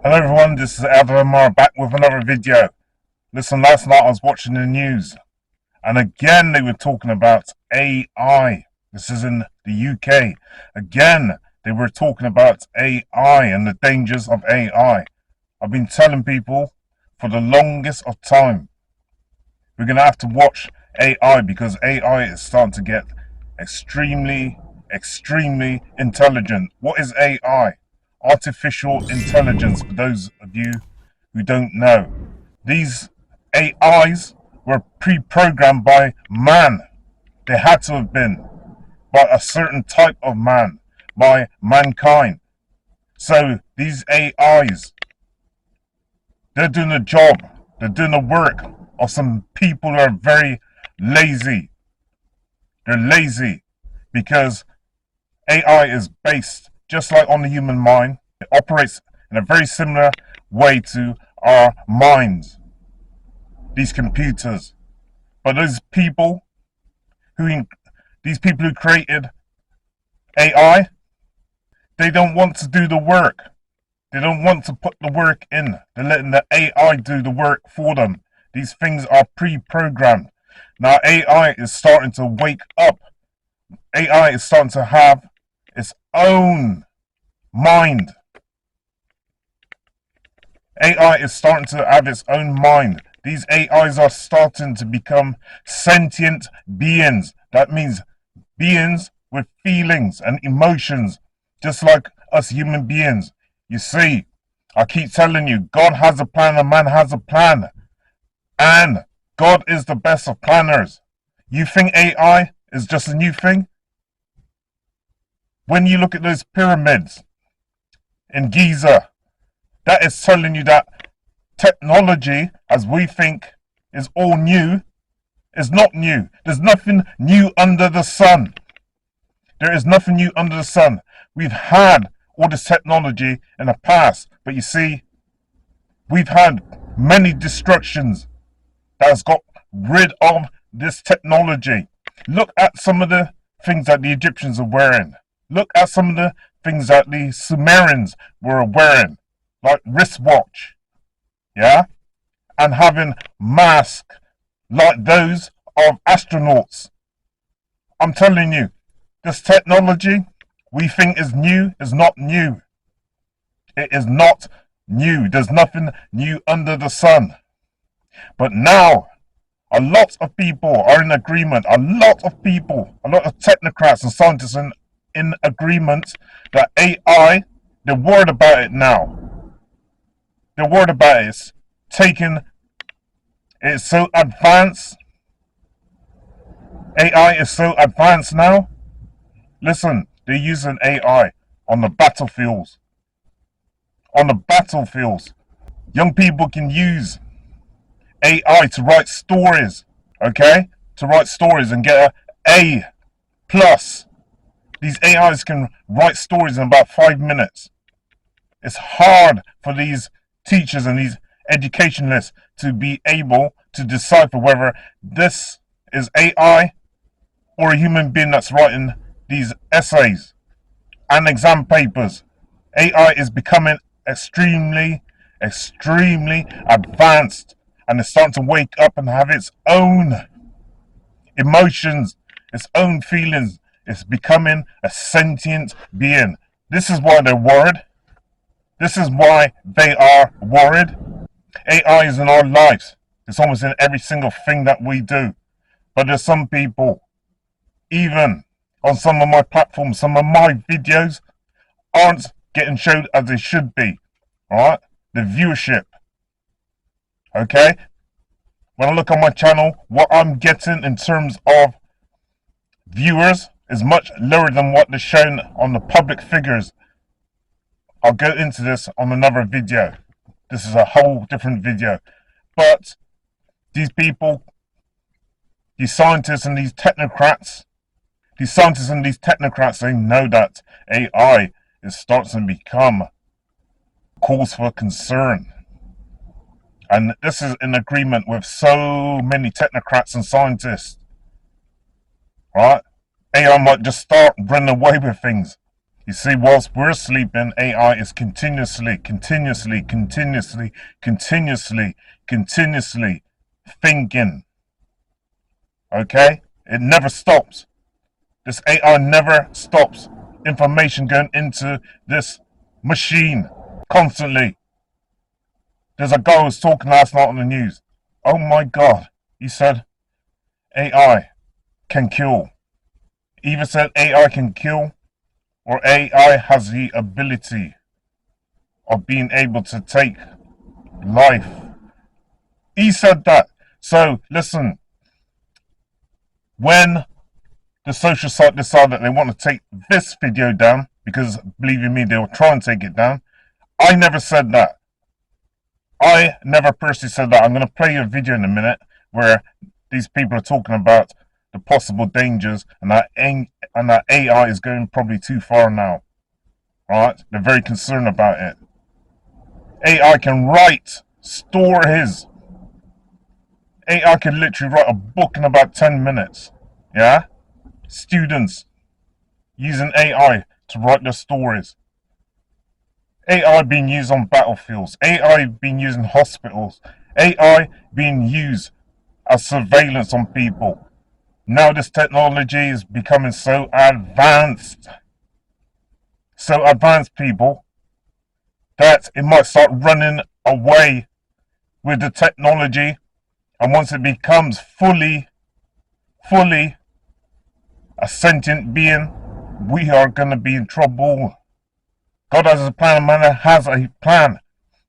Hello everyone, this is Eldad back with another video. Listen, last night I was watching the news and again they were talking about AI. This is in the UK. Again, they were talking about AI and the dangers of AI. I've been telling people for the longest of time, we're going to have to watch AI because AI is starting to get extremely intelligent. What is AI? Artificial intelligence, for those of you who don't know. These AIs were pre-programmed by man. They had to have been by a certain type of man, by mankind. So these AIs, they're doing the job, they're doing the work of some people who are very lazy. They're lazy because AI is based just like on the human mind. It operates in a very similar way to our minds, these computers. But these people who created AI, they don't want to do the work. They don't want to put the work in. They're letting the AI do the work for them. These things are pre-programmed. Now AI is starting to wake up. AI is starting to have its own mind. AI is starting to have its own mind. These AIs are starting to become sentient beings. That means beings with feelings and emotions, just like us human beings. You see, I keep telling you, God has a plan and man has a plan. And God is the best of planners. You think AI is just a new thing? When you look at those pyramids in Giza, that is telling you that technology, as we think, is all new, is not new. There's nothing new under the sun. There is nothing new under the sun. We've had all this technology in the past, but you see, we've had many destructions that has got rid of this technology. Look at some of the things that the Egyptians are wearing. Look at some of the things that the Sumerians were wearing, like wristwatch, yeah, and having masks like those of astronauts. I'm telling you, this technology we think is new is not new. It is not new. There's nothing new under the sun. But now, a lot of people are in agreement. A lot of people, a lot of technocrats and scientists in agreement that AI, they're worried about it now. They're worried about it. It's so advanced. AI is so advanced now. Listen, they're using AI on the battlefields. On the battlefields. Young people can use AI to write stories, okay? To write stories and get A plus. These AIs can write stories in about 5 minutes. It's hard for these teachers and these educationalists to be able to decipher whether this is AI or a human being that's writing these essays and exam papers. AI is becoming extremely advanced, and it's starting to wake up and have its own emotions, its own feelings. It's becoming a sentient being. This is why they're worried. This is why they are worried. AI is in our lives. It's almost in every single thing that we do. But there's some people, even on some of my platforms, some of my videos aren't getting showed as they should be. Alright? The viewership. Okay? When I look on my channel, what I'm getting in terms of viewers is much lower than what is shown on the public figures. I'll go into this on another video. This is a whole different video. But these people, these scientists and these technocrats, they know that AI is starting to become cause for concern. And this is in agreement with so many technocrats and scientists. Right? AI might just start running away with things. You see, whilst we're sleeping, AI is continuously thinking. Okay? It never stops. This AI never stops. Information going into this machine constantly. There's a guy who was talking last night on the news. Oh my God. He said AI can kill. Either said AI can kill or AI has the ability of being able to take life. He said that. So listen, when the social site decided that they want to take this video down, because believe you me, they will try and take it down, I never said that. I never personally said that. I'm going to play you a video in a minute where these people are talking about the possible dangers and that AI is going probably too far now. Right? They're very concerned about it. AI can write stories. AI can literally write a book in about 10 minutes. Yeah? Students using AI to write their stories. AI being used on battlefields. AI being used in hospitals. AI being used as surveillance on people. Now this technology is becoming so advanced. So advanced, people, that it might start running away with the technology. And once it becomes fully a sentient being, we are going to be in trouble. God has a plan, man has a plan.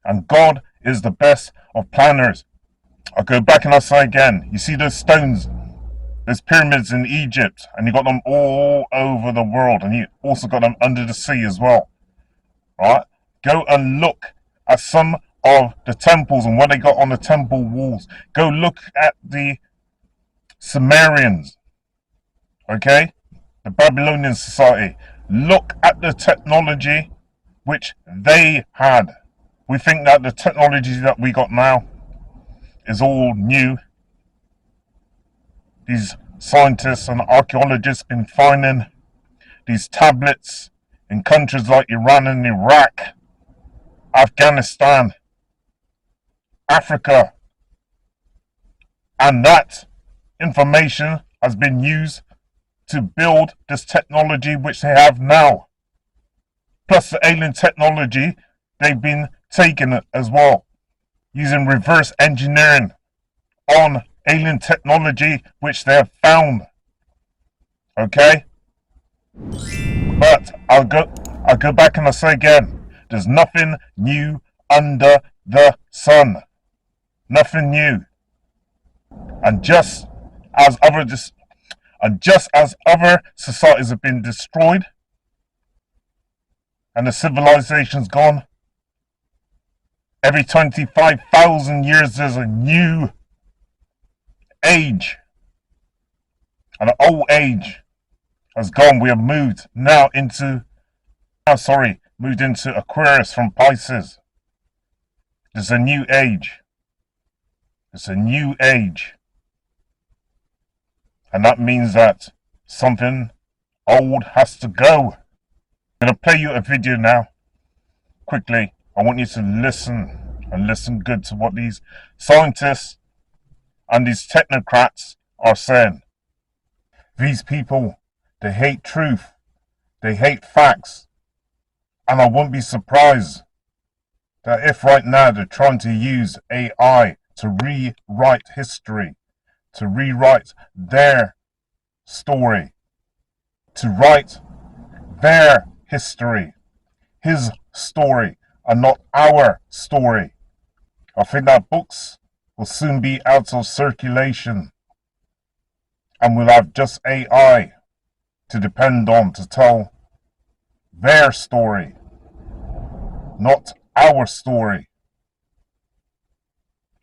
And God is the best of planners. I'll go back and I'll say again, you see those stones, those pyramids in Egypt, and you got them all over the world, and you also got them under the sea as well. Right? Go and look at some of the temples and what they got on the temple walls. Go look at the Sumerians. Okay? The Babylonian society. Look at the technology which they had. We think that the technology that we got now is all new. These scientists and archaeologists been finding these tablets in countries like Iran and Iraq, Afghanistan, Africa, and that information has been used to build this technology which they have now. Plus the alien technology they've been taking as well, using reverse engineering on alien technology which they have found. Okay? But I'll go back and I'll say again, there's nothing new under the sun. Nothing new. And just as other societies have been destroyed and the civilization's gone, every 25,000 years there's a new age. And the old age has gone. We have moved into Aquarius from Pisces. There's a new age. It's a new age. And that means that something old has to go. I'm going to play you a video now. Quickly. I want you to listen. And listen good to what these scientists and these technocrats are saying. These people, they hate truth. They hate facts. And I won't be surprised that if right now they're trying to use AI to rewrite history, to rewrite their story, to write their history, his story, and not our story. I think that books will soon be out of circulation, and we'll have just AI to depend on to tell their story, not our story.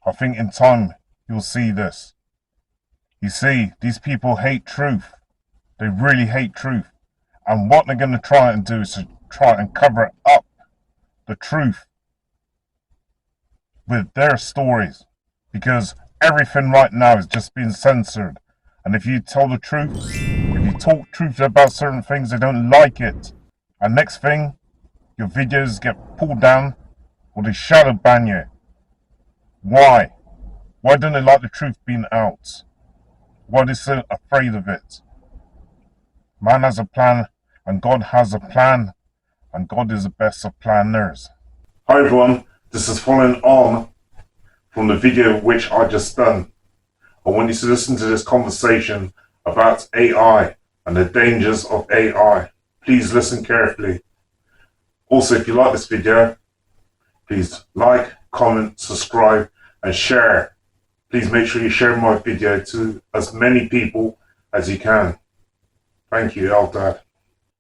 I think in time you'll see this. You see, these people hate truth. They really hate truth. And what they're going to try and do is to try and cover up the truth with their stories. Because everything right now is just being censored. And if you tell the truth, if you talk truth about certain things, they don't like it. And next thing, your videos get pulled down or they shadow ban you. Why? Why don't they like the truth being out? Why are they so afraid of it? Man has a plan, and God has a plan, and God is the best of planners. Hi everyone, this is following on from the video which I just done. I want you to listen to this conversation about AI and the dangers of AI. Please listen carefully. Also, if you like this video, please like, comment, subscribe, and share. Please make sure you share my video to as many people as you can. Thank you, Eldad.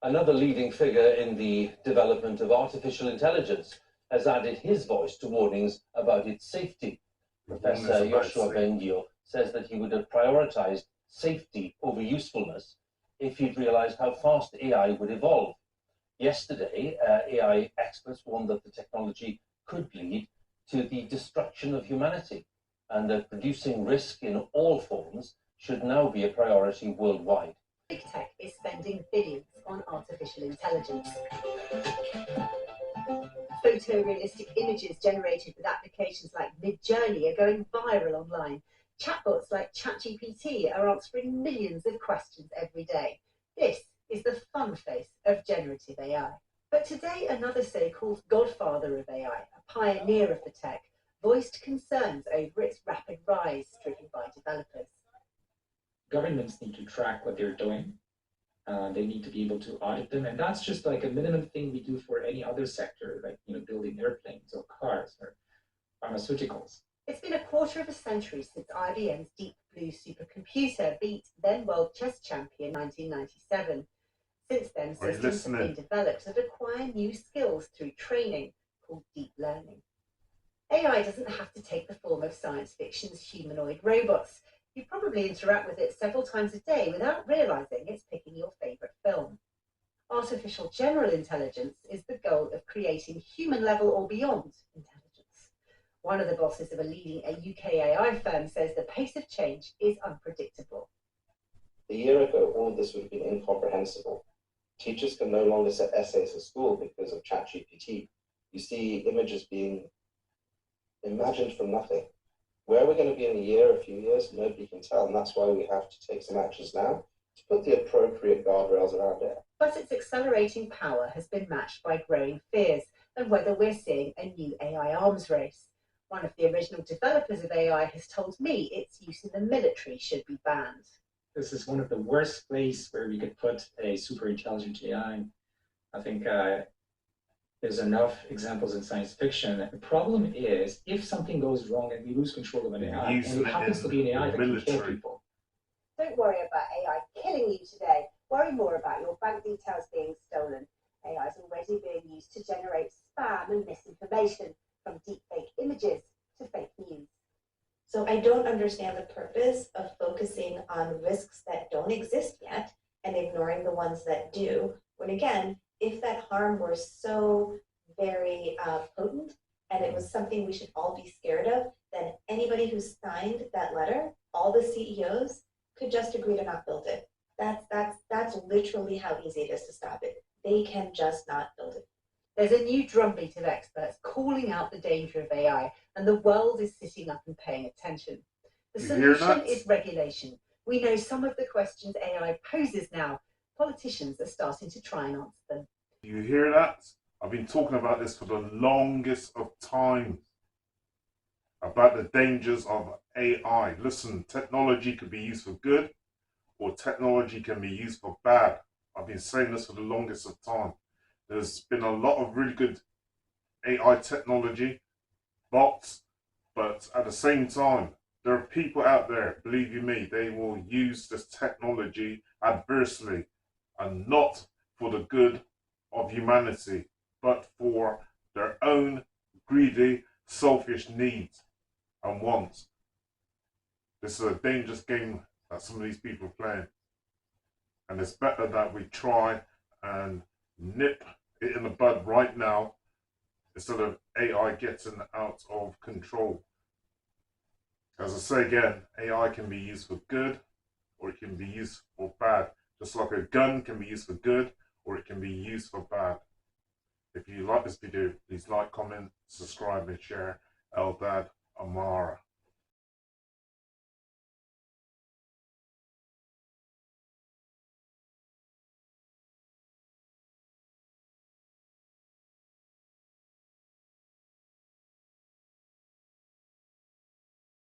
Another leading figure in the development of artificial intelligence has added his voice to warnings about its safety. Professor Yoshua Ben-Gil says that he would have prioritized safety over usefulness if he'd realized how fast AI would evolve. Yesterday, AI experts warned that the technology could lead to the destruction of humanity, and that reducing risk in all forms should now be a priority worldwide. Big tech is spending billions on artificial intelligence. Photorealistic images generated with applications like Midjourney are going viral online. Chatbots like ChatGPT are answering millions of questions every day. This is the fun face of generative AI. But today, another so-called godfather of AI, a pioneer of the tech, voiced concerns over its rapid rise, driven by developers. Governments need to track what they're doing. They need to be able to audit them, and that's just like a minimum thing we do for any other sector, like building airplanes or cars or pharmaceuticals. It's been a quarter of a century since IBM's Deep Blue supercomputer beat then world chess champion 1997. Since then, systems have been developed that acquire new skills through training, called deep learning. AI doesn't have to take the form of science fiction's humanoid robots. You probably interact with it several times a day without realizing it's picking your favorite film. Artificial general intelligence is the goal of creating human-level or beyond intelligence. One of the bosses of a leading UK AI firm says the pace of change is unpredictable. A year ago, all of this would have been incomprehensible. Teachers can no longer set essays at school because of ChatGPT. You see images being imagined from nothing. Where we're going to be in a year, a few years, nobody can tell, and that's why we have to take some actions now to put the appropriate guardrails around it. But its accelerating power has been matched by growing fears and whether we're seeing a new AI arms race. One of the original developers of AI has told me its use in the military should be banned. This is one of the worst places where we could put a super intelligent AI. I think there's enough examples in science fiction. The problem is, if something goes wrong and we lose control of an AI, and it happens to be an AI that can kill people. Don't worry about AI killing you today. Worry more about your bank details being stolen. AI is already being used to generate spam and misinformation, from deepfake images to fake news. So I don't understand the purpose of focusing on risks that don't exist yet and ignoring the ones that do, when again, if that harm were so very potent and it was something we should all be scared of, then anybody who signed that letter, all the CEOs, could just agree to not build it. That's literally how easy it is to stop it. They can just not build it. There's a new drumbeat of experts calling out the danger of AI, and the world is sitting up and paying attention. The solution is regulation. We know some of the questions AI poses now. Politicians are starting to try and answer them. You hear that? I've been talking about this for the longest of time. About the dangers of AI. Listen, technology can be used for good, or technology can be used for bad. I've been saying this for the longest of time. There's been a lot of really good AI technology, bots, but at the same time, there are people out there, believe you me, they will use this technology adversely and not for the good of humanity, but for their own greedy, selfish needs and wants. This is a dangerous game that some of these people are playing. And it's better that we try and nip it in the bud right now instead of AI getting out of control. As I say again, AI can be used for good or it can be used for bad. Just like a gun can be used for good or it can be used for bad. If you like this video, please like, comment, subscribe and share. Eldad, Amara.